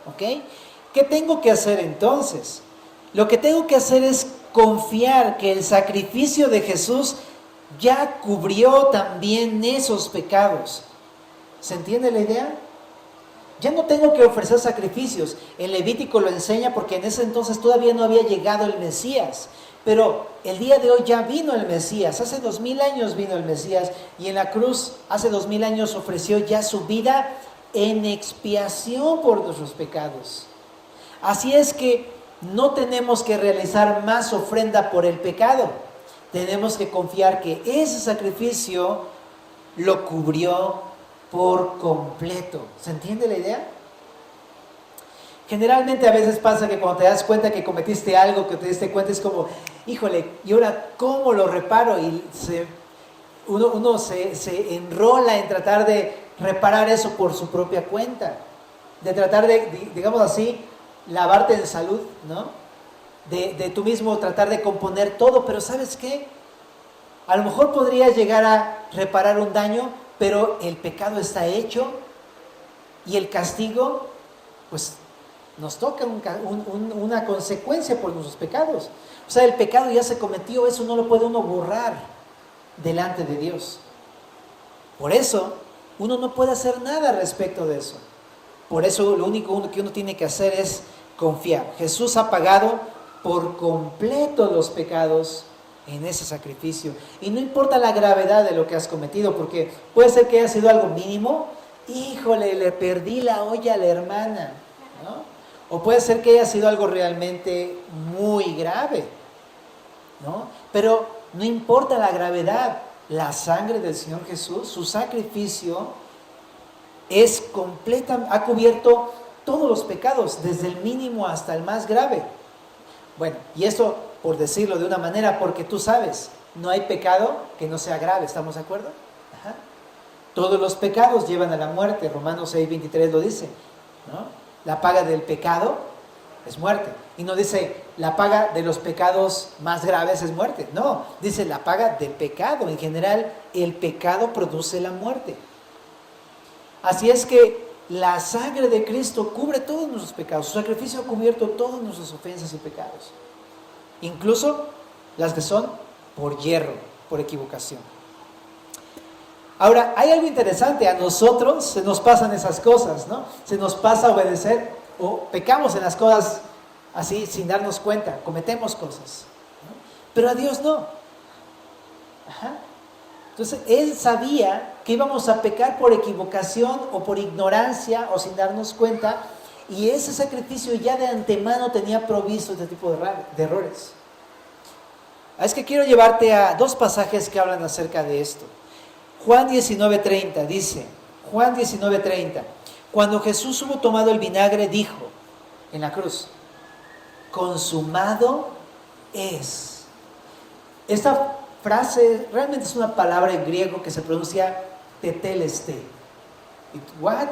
¿Ok? ¿Qué tengo que hacer entonces? Lo que tengo que hacer es confiar que el sacrificio de Jesús ya cubrió también esos pecados. ¿Se entiende la idea? Ya no tengo que ofrecer sacrificios. El Levítico lo enseña porque en ese entonces todavía no había llegado el Mesías. Pero el día de hoy ya vino el Mesías. Hace 2000 años vino el Mesías y en la cruz hace 2000 años ofreció ya su vida en expiación por nuestros pecados. Así es que no tenemos que realizar más ofrenda por el pecado. Tenemos que confiar que ese sacrificio lo cubrió por completo. ¿Se entiende la idea? Generalmente a veces pasa que cuando te das cuenta que cometiste algo, que te diste cuenta, es como, híjole, ¿y ahora cómo lo reparo? Y uno se enrola en tratar de reparar eso por su propia cuenta, de tratar de, digamos así, lavarte en salud, ¿no? De tú mismo tratar de componer todo, pero ¿sabes qué? A lo mejor podrías llegar a reparar un daño, pero el pecado está hecho y el castigo, pues nos toca una consecuencia por nuestros pecados. O sea, el pecado ya se cometió, eso no lo puede uno borrar delante de Dios. Por eso, uno no puede hacer nada respecto de eso. Por eso, lo único que uno tiene que hacer es confiar. Jesús ha pagado por completo los pecados en ese sacrificio. Y no importa la gravedad de lo que has cometido, porque puede ser que haya sido algo mínimo. Híjole, le perdí la olla a la hermana, ¿no? O puede ser que haya sido algo realmente muy grave, ¿no? Pero no importa la gravedad, la sangre del Señor Jesús, su sacrificio es completa, ha cubierto todos los pecados, desde el mínimo hasta el más grave. Bueno, y eso por decirlo de una manera, porque tú sabes, no hay pecado que no sea grave, ¿estamos de acuerdo? Ajá. Todos los pecados llevan a la muerte, Romanos 6:23 lo dice, ¿no? La paga del pecado es muerte. Y no dice, la paga de los pecados más graves es muerte. No, dice la paga del pecado. En general, el pecado produce la muerte. Así es que la sangre de Cristo cubre todos nuestros pecados. Su sacrificio ha cubierto todas nuestras ofensas y pecados. Incluso las que son por yerro, por equivocación. Ahora, hay algo interesante, a nosotros se nos pasan esas cosas, ¿no? Se nos pasa obedecer o pecamos en las cosas así sin darnos cuenta, cometemos cosas, ¿no? Pero a Dios no. Ajá. Entonces, Él sabía que íbamos a pecar por equivocación o por ignorancia o sin darnos cuenta, y ese sacrificio ya de antemano tenía provisto este tipo de errores. Es que quiero llevarte a dos pasajes que hablan acerca de esto. Juan 19:30 dice, Juan 19:30, cuando Jesús hubo tomado el vinagre, dijo en la cruz, consumado es. Esta frase realmente es una palabra en griego que se pronuncia teteleste. ¿What?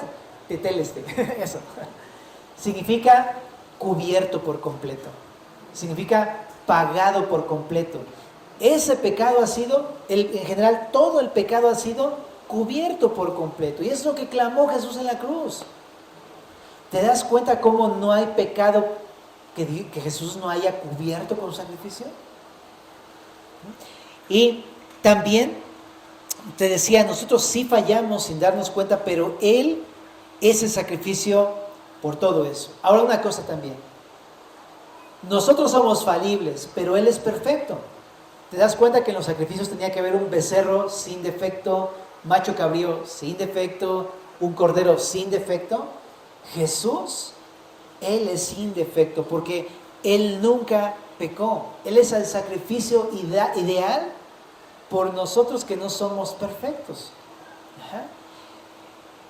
Teteleste, eso. Significa cubierto por completo. Significa pagado por completo. Ese pecado ha sido, en general, todo el pecado ha sido cubierto por completo. Y es lo que clamó Jesús en la cruz. ¿Te das cuenta cómo no hay pecado que Jesús no haya cubierto con su sacrificio? Y también te decía, nosotros sí fallamos sin darnos cuenta, pero Él es el sacrificio por todo eso. Ahora una cosa también, nosotros somos falibles, pero Él es perfecto. ¿Te das cuenta que en los sacrificios tenía que haber un becerro sin defecto, macho cabrío sin defecto, un cordero sin defecto? Jesús, Él es sin defecto porque Él nunca pecó. Él es el sacrificio ideal por nosotros que no somos perfectos. Ajá.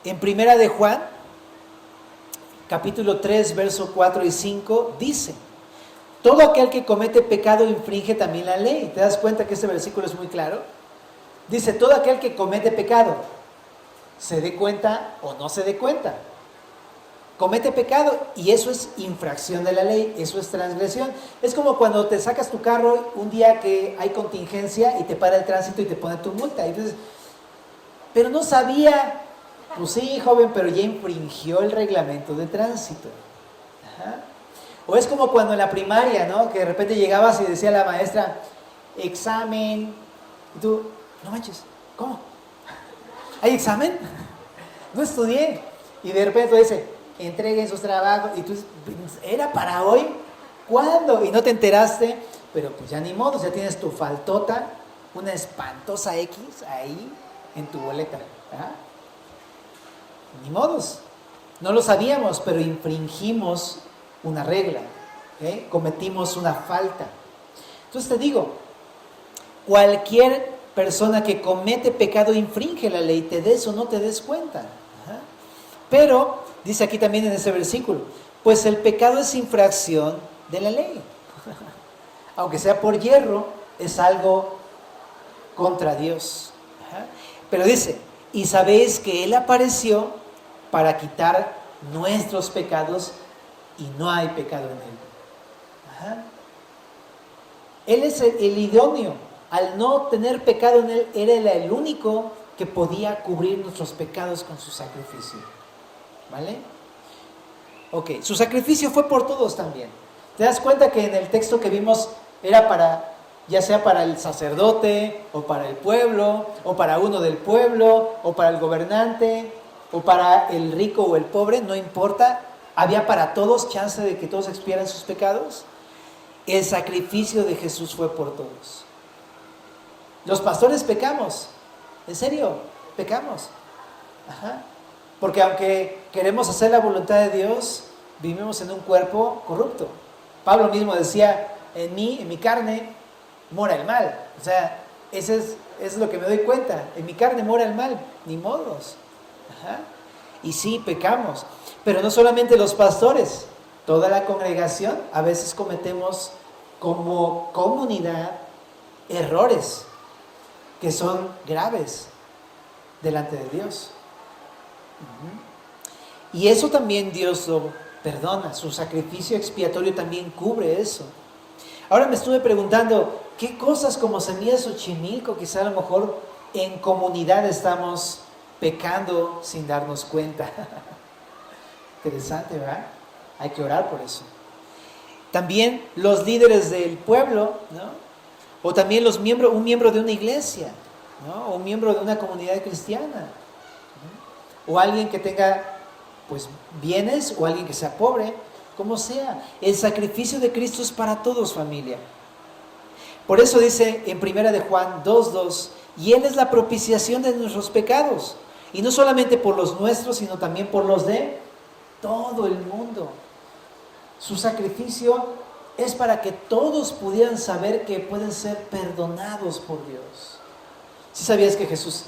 En Primera de Juan, capítulo 3, verso 4 y 5, dice, todo aquel que comete pecado infringe también la ley. ¿Te das cuenta que este versículo es muy claro? Dice, todo aquel que comete pecado, se dé cuenta o no se dé cuenta, comete pecado, y eso es infracción de la ley, eso es transgresión. Es como cuando te sacas tu carro un día que hay contingencia y te para el tránsito y te pone tu multa. Y dices, pero no sabía. Pues sí, joven, pero ya infringió el reglamento de tránsito. Ajá. O es como cuando en la primaria, ¿no? Que de repente llegabas y decía la maestra, examen. Y tú, no manches, ¿cómo? ¿Hay examen? No estudié. Y de repente tú dices, entreguen sus trabajos. Y tú, ¿era para hoy? ¿Cuándo? Y no te enteraste. Pero pues ya ni modo, ya tienes tu faltota, una espantosa X ahí en tu boleta. ¿Ah? Ni modos. No lo sabíamos, pero infringimos una regla. ¿Okay? Cometimos una falta. Entonces te digo, cualquier persona que comete pecado infringe la ley, te des o no te des cuenta. Ajá. Pero, dice aquí también en ese versículo, pues el pecado es infracción de la ley. Aunque sea por hierro, es algo contra Dios. Ajá. Pero dice, y sabéis que Él apareció para quitar nuestros pecados y no hay pecado en Él. Ajá. Él es el idóneo. Al no tener pecado en Él, era el único que podía cubrir nuestros pecados con su sacrificio. ¿Vale? Ok, su sacrificio fue por todos también. ¿Te das cuenta que en el texto que vimos era para, ya sea para el sacerdote, o para el pueblo, o para uno del pueblo, o para el gobernante, o para el rico o el pobre? No importa, había para todos chance de que todos expiaran sus pecados. El sacrificio de Jesús fue por todos. Los pastores pecamos, en serio, pecamos. Ajá. Porque aunque queremos hacer la voluntad de Dios, vivimos en un cuerpo corrupto. Pablo mismo decía, en mi carne mora el mal. O sea, eso es lo que me doy cuenta. En mi carne mora el mal, ni modos. Ajá. Y sí, pecamos. Pero no solamente los pastores, toda la congregación a veces cometemos como comunidad errores que son graves delante de Dios. Y eso también Dios lo perdona. Su sacrificio expiatorio también cubre eso. Ahora me estuve preguntando, ¿qué cosas como Semillas Xochimilco quizá a lo mejor en comunidad estamos pecando sin darnos cuenta? Interesante, ¿verdad? Hay que orar por eso. También los líderes del pueblo, ¿no? O también un miembro de una iglesia, ¿no? O un miembro de una comunidad cristiana, ¿no? O alguien que tenga pues bienes, o alguien que sea pobre, como sea. El sacrificio de Cristo es para todos, familia. Por eso dice en Primera de Juan 2:2, y Él es la propiciación de nuestros pecados, y no solamente por los nuestros, sino también por los de todo el mundo. Su sacrificio es para que todos pudieran saber que pueden ser perdonados por Dios. ¿Sí sabías que Jesús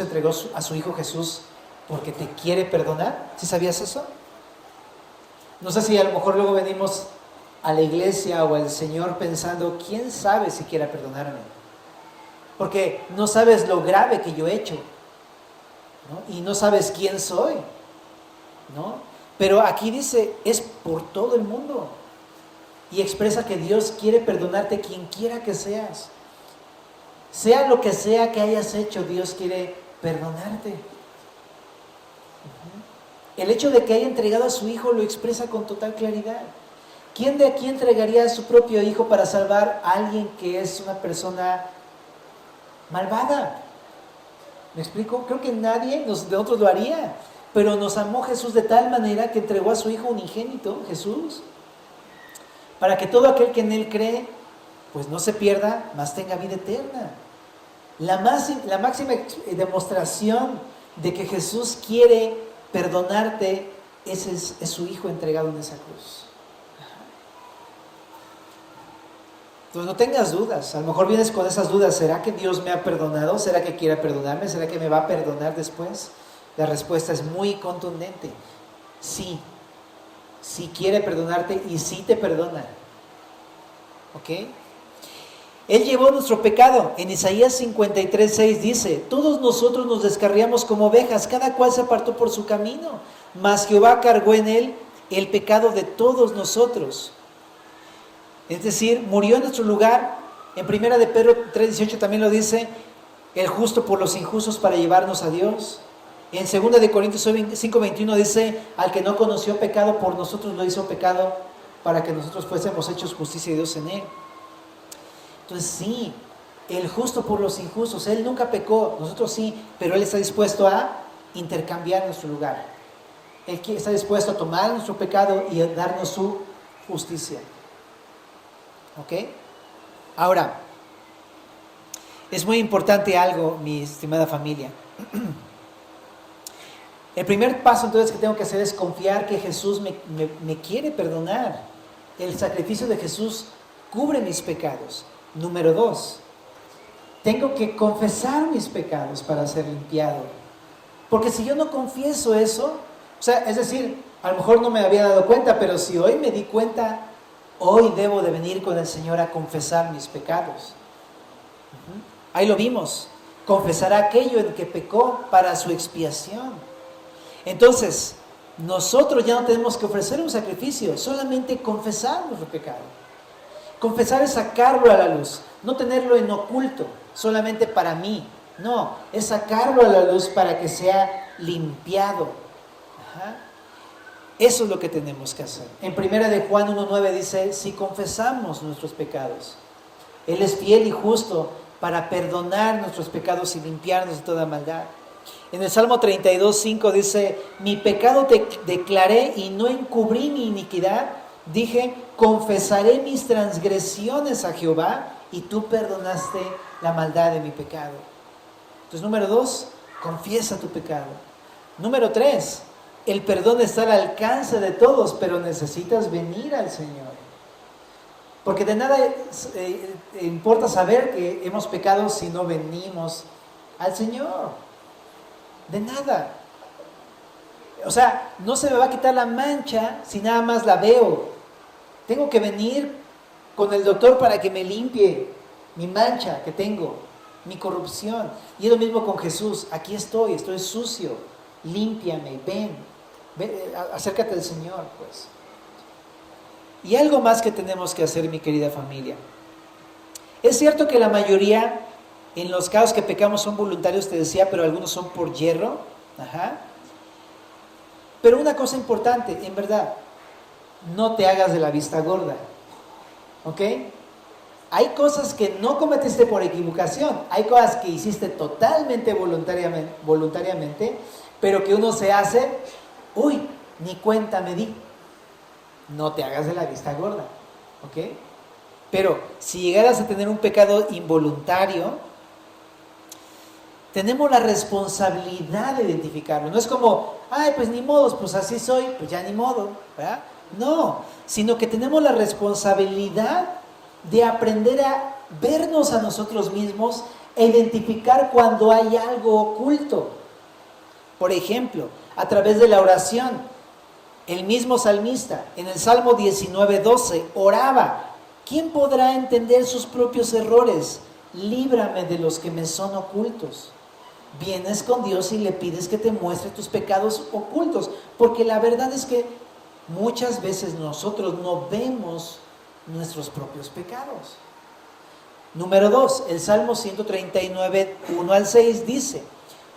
entregó a su Hijo Jesús porque te quiere perdonar? ¿Sí sabías eso? No sé si a lo mejor luego venimos a la iglesia o al Señor pensando, ¿quién sabe si quiera perdonarme? Porque no sabes lo grave que yo he hecho, ¿no? Y no sabes quién soy, ¿no? Pero aquí dice, es por todo el mundo. Y expresa que Dios quiere perdonarte quien quiera que seas. Sea lo que sea que hayas hecho, Dios quiere perdonarte. El hecho de que haya entregado a su Hijo lo expresa con total claridad. ¿Quién de aquí entregaría a su propio Hijo para salvar a alguien que es una persona malvada? ¿Me explico? Creo que nadie de nosotros lo haría. Pero nos amó Jesús de tal manera que entregó a su Hijo unigénito, Jesús, para que todo aquel que en Él cree, pues no se pierda, mas tenga vida eterna. La máxima demostración de que Jesús quiere perdonarte es su Hijo entregado en esa cruz. Entonces no tengas dudas. A lo mejor vienes con esas dudas. ¿Será que Dios me ha perdonado? ¿Será que quiere perdonarme? ¿Será que me va a perdonar después? La respuesta es muy contundente. Sí. Sí quiere perdonarte y sí te perdona. ¿Ok? Él llevó nuestro pecado. En Isaías 53:6 dice, todos nosotros nos descarriamos como ovejas, cada cual se apartó por su camino, mas Jehová cargó en él el pecado de todos nosotros. Es decir, murió en nuestro lugar. En 1 de Pedro 3:18 también lo dice, el justo por los injustos para llevarnos a Dios. En 2 de Corintios 5:21 dice, al que no conoció pecado por nosotros lo hizo pecado para que nosotros fuésemos hechos justicia de Dios en él. Entonces sí, el justo por los injustos, Él nunca pecó, nosotros sí, pero Él está dispuesto a intercambiar nuestro lugar. Él está dispuesto a tomar nuestro pecado y a darnos su justicia. ¿Ok? Ahora, es muy importante algo, mi estimada familia. El primer paso entonces que tengo que hacer es confiar que Jesús me quiere perdonar. El sacrificio de Jesús cubre mis pecados. Número 2, tengo que confesar mis pecados para ser limpiado. Porque si yo no confieso eso, o sea, es decir, a lo mejor no me había dado cuenta, pero si hoy me di cuenta, hoy debo de venir con el Señor a confesar mis pecados. Ahí lo vimos, confesará aquello en que pecó para su expiación. Entonces, nosotros ya no tenemos que ofrecer un sacrificio, solamente confesar nuestro pecado. Confesar es sacarlo a la luz, no tenerlo en oculto, solamente para mí. No, es sacarlo a la luz para que sea limpiado. Eso es lo que tenemos que hacer. En 1 de Juan 1:9 dice, si confesamos nuestros pecados, Él es fiel y justo para perdonar nuestros pecados y limpiarnos de toda maldad. En el Salmo 32:5 dice, mi pecado te declaré y no encubrí mi iniquidad. Dije, confesaré mis transgresiones a Jehová y tú perdonaste la maldad de mi pecado. Entonces, número 2, confiesa tu pecado. Número 3, el perdón está al alcance de todos, pero necesitas venir al Señor. Porque de nada importa saber que hemos pecado si no venimos al Señor. De nada. O sea, no se me va a quitar la mancha si nada más la veo. Tengo que venir con el doctor para que me limpie mi mancha que tengo, mi corrupción. Y es lo mismo con Jesús. Aquí estoy sucio. Límpiame, ven, acércate al Señor, pues. Y algo más que tenemos que hacer, mi querida familia. Es cierto que la mayoría, en los casos que pecamos, son voluntarios, te decía, pero algunos son por yerro. Pero una cosa importante, en verdad, no te hagas de la vista gorda. ¿Ok? Hay cosas que no cometiste por equivocación, hay cosas que hiciste totalmente voluntariamente, pero que uno se hace, uy, ni cuenta me di. No te hagas de la vista gorda. ¿Ok? Pero si llegaras a tener un pecado involuntario, tenemos la responsabilidad de identificarlo. No es como, ay, pues ni modo, pues así soy, pues ya ni modo, ¿verdad? No, sino que tenemos la responsabilidad de aprender a vernos a nosotros mismos e identificar cuando hay algo oculto. Por ejemplo, a través de la oración, el mismo salmista en el Salmo 19:12 oraba: ¿quién podrá entender sus propios errores? Líbrame de los que me son ocultos. Vienes con Dios y le pides que te muestre tus pecados ocultos, porque la verdad es que muchas veces nosotros no vemos nuestros propios pecados. Número 2, el Salmo 139, 1 al 6 dice: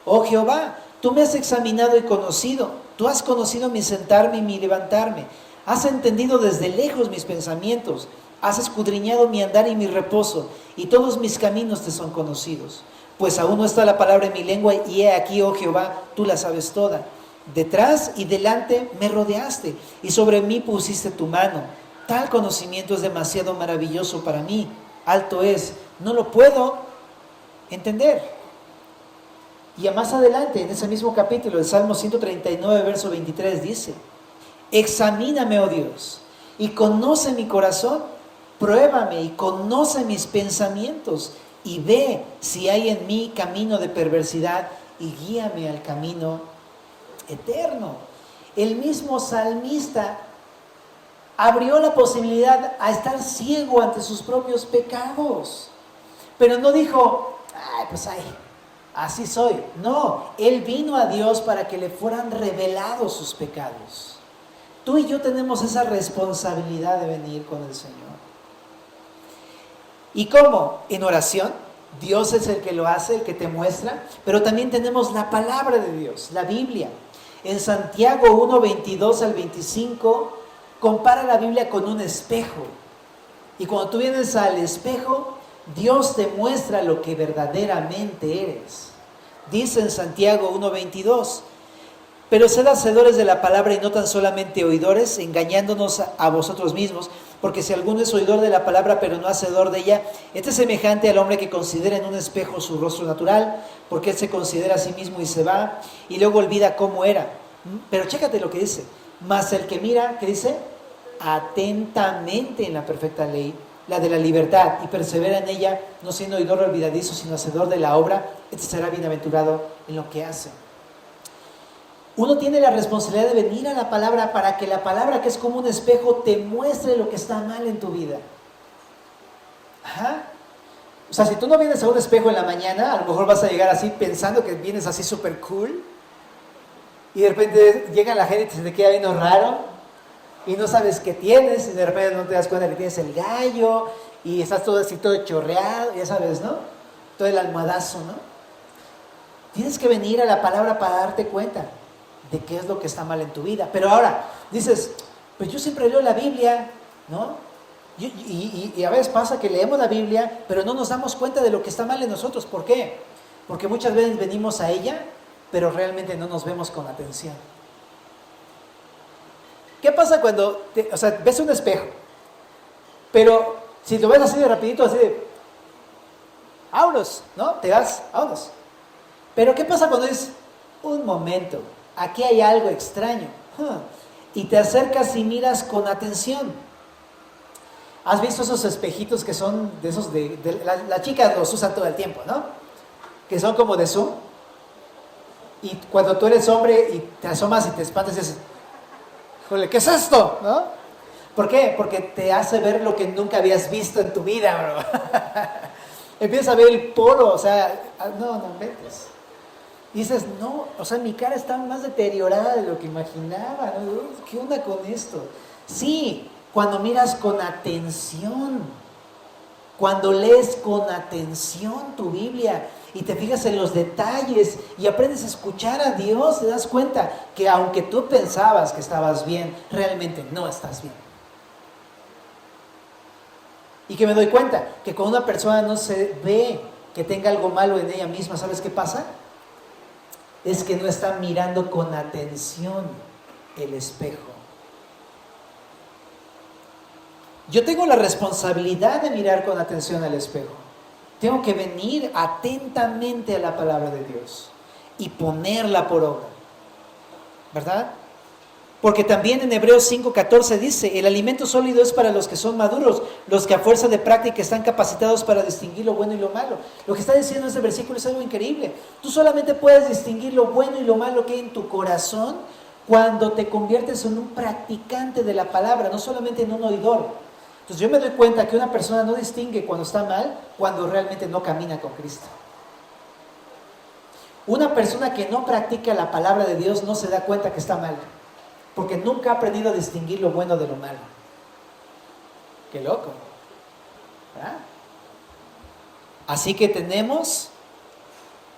oh Jehová, tú me has examinado y conocido, tú has conocido mi sentarme y mi levantarme, has entendido desde lejos mis pensamientos, has escudriñado mi andar y mi reposo, y todos mis caminos te son conocidos. Pues aún no está la palabra en mi lengua, y he aquí, oh Jehová, tú la sabes toda. Detrás y delante me rodeaste, y sobre mí pusiste tu mano. Tal conocimiento es demasiado maravilloso para mí, alto es, no lo puedo entender. Y más adelante, en ese mismo capítulo, el Salmo 139, verso 23 dice: examíname, oh Dios, y conoce mi corazón, pruébame y conoce mis pensamientos, y ve si hay en mí camino de perversidad, y guíame al camino eterno. El mismo salmista abrió la posibilidad a estar ciego ante sus propios pecados, pero no dijo: ay, pues ay, así soy. No, él vino a Dios para que le fueran revelados sus pecados. Tú y yo tenemos esa responsabilidad de venir con el Señor. ¿Y cómo? En oración. Dios es el que lo hace, el que te muestra, pero también tenemos la palabra de Dios, la Biblia. En Santiago 1, 22 al 25, compara la Biblia con un espejo. Y cuando tú vienes al espejo, Dios te muestra lo que verdaderamente eres. Dice en Santiago 1, 22: pero sed hacedores de la palabra y no tan solamente oidores, engañándonos a vosotros mismos, porque si alguno es oidor de la palabra pero no hacedor de ella, este es semejante al hombre que considera en un espejo su rostro natural, porque él se considera a sí mismo y se va, y luego olvida cómo era. Pero chécate lo que dice: mas el que mira, ¿qué dice? Atentamente en la perfecta ley, la de la libertad, y persevera en ella, no siendo oidor olvidadizo, sino hacedor de la obra, este será bienaventurado en lo que hace. Uno tiene la responsabilidad de venir a la palabra para que la palabra, que es como un espejo, te muestre lo que está mal en tu vida. Ajá. O sea, si tú no vienes a un espejo en la mañana, a lo mejor vas a llegar así pensando que vienes así súper cool, y de repente llega la gente y te queda viendo raro, y no sabes qué tienes, y de repente no te das cuenta que tienes el gallo, y estás todo así, todo chorreado, ya sabes, ¿no? Todo el almohadazo, ¿no? Tienes que venir a la palabra para darte cuenta de qué es lo que está mal en tu vida. Pero ahora, dices: pues yo siempre leo la Biblia, ¿no? Y a veces pasa que leemos la Biblia, pero no nos damos cuenta de lo que está mal en nosotros. ¿Por qué? Porque muchas veces venimos a ella, pero realmente no nos vemos con atención. ¿Qué pasa cuando, ves un espejo? Pero si lo ves así de rapidito, así de, vámonos, ¿no? Te vas, vámonos. Pero ¿qué pasa cuando dices: un momento, aquí hay algo extraño? Y te acercas y miras con atención. ¿Has visto esos espejitos que son de esos las chicas los usan todo el tiempo, ¿no? Que son como de zoom. Y cuando tú eres hombre y te asomas y te espantas y dices: híjole, ¿qué es esto? ¿No? ¿Por qué? Porque te hace ver lo que nunca habías visto en tu vida, bro. Empiezas a ver el polo, o sea, no metes. Y dices: no, o sea, mi cara está más deteriorada de lo que imaginaba, ¿no? ¿Qué onda con esto? Sí, cuando miras con atención, cuando lees con atención tu Biblia y te fijas en los detalles y aprendes a escuchar a Dios, te das cuenta que aunque tú pensabas que estabas bien, realmente no estás bien. Y que me doy cuenta que cuando una persona no se ve que tenga algo malo en ella misma, ¿sabes qué pasa? Es que no está mirando con atención el espejo. Yo tengo la responsabilidad de mirar con atención al espejo. Tengo que venir atentamente a la palabra de Dios y ponerla por obra, ¿verdad? Porque también en Hebreos 5:14 dice, el alimento sólido es para los que son maduros, los que a fuerza de práctica están capacitados para distinguir lo bueno y lo malo. Lo que está diciendo este versículo es algo increíble. Tú solamente puedes distinguir lo bueno y lo malo que hay en tu corazón cuando te conviertes en un practicante de la palabra, no solamente en un oidor. Entonces yo me doy cuenta que una persona no distingue cuando está mal, cuando realmente no camina con Cristo. Una persona que no practica la palabra de Dios no se da cuenta que está mal, porque nunca ha aprendido a distinguir lo bueno de lo malo. Qué loco, ¿verdad? Así que tenemos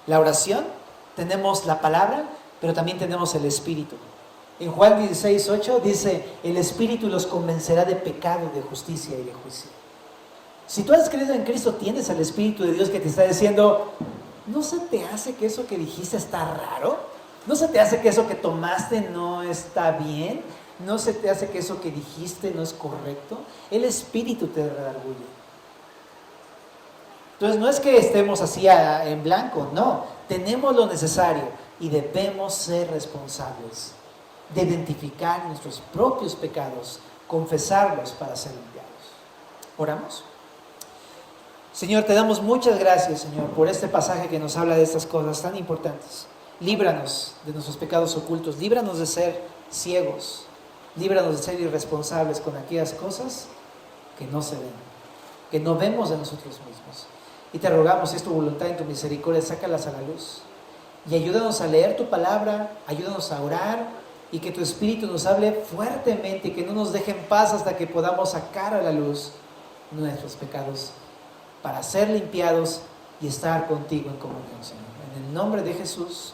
la oración, tenemos la palabra, pero también tenemos el Espíritu. En Juan 16:8 dice, el Espíritu los convencerá de pecado, de justicia y de juicio. Si tú has creído en Cristo, tienes al Espíritu de Dios que te está diciendo, ¿no se te hace que eso que dijiste está raro? ¿No se te hace que eso que tomaste no está bien? ¿No se te hace que eso que dijiste no es correcto? El Espíritu te redarguye. Entonces no es que estemos así en blanco, no. Tenemos lo necesario y debemos ser responsables de identificar nuestros propios pecados, confesarlos para ser limpiados. ¿Oramos? Señor, te damos muchas gracias, Señor, por este pasaje que nos habla de estas cosas tan importantes. Líbranos de nuestros pecados ocultos, líbranos de ser ciegos, líbranos de ser irresponsables con aquellas cosas que no se ven, que no vemos de nosotros mismos. Y te rogamos, si es tu voluntad y tu misericordia, sácalas a la luz. Y ayúdanos a leer tu palabra, ayúdanos a orar, y que tu Espíritu nos hable fuertemente y que no nos deje en paz hasta que podamos sacar a la luz nuestros pecados para ser limpiados y estar contigo en comunión, Señor. En el nombre de Jesús.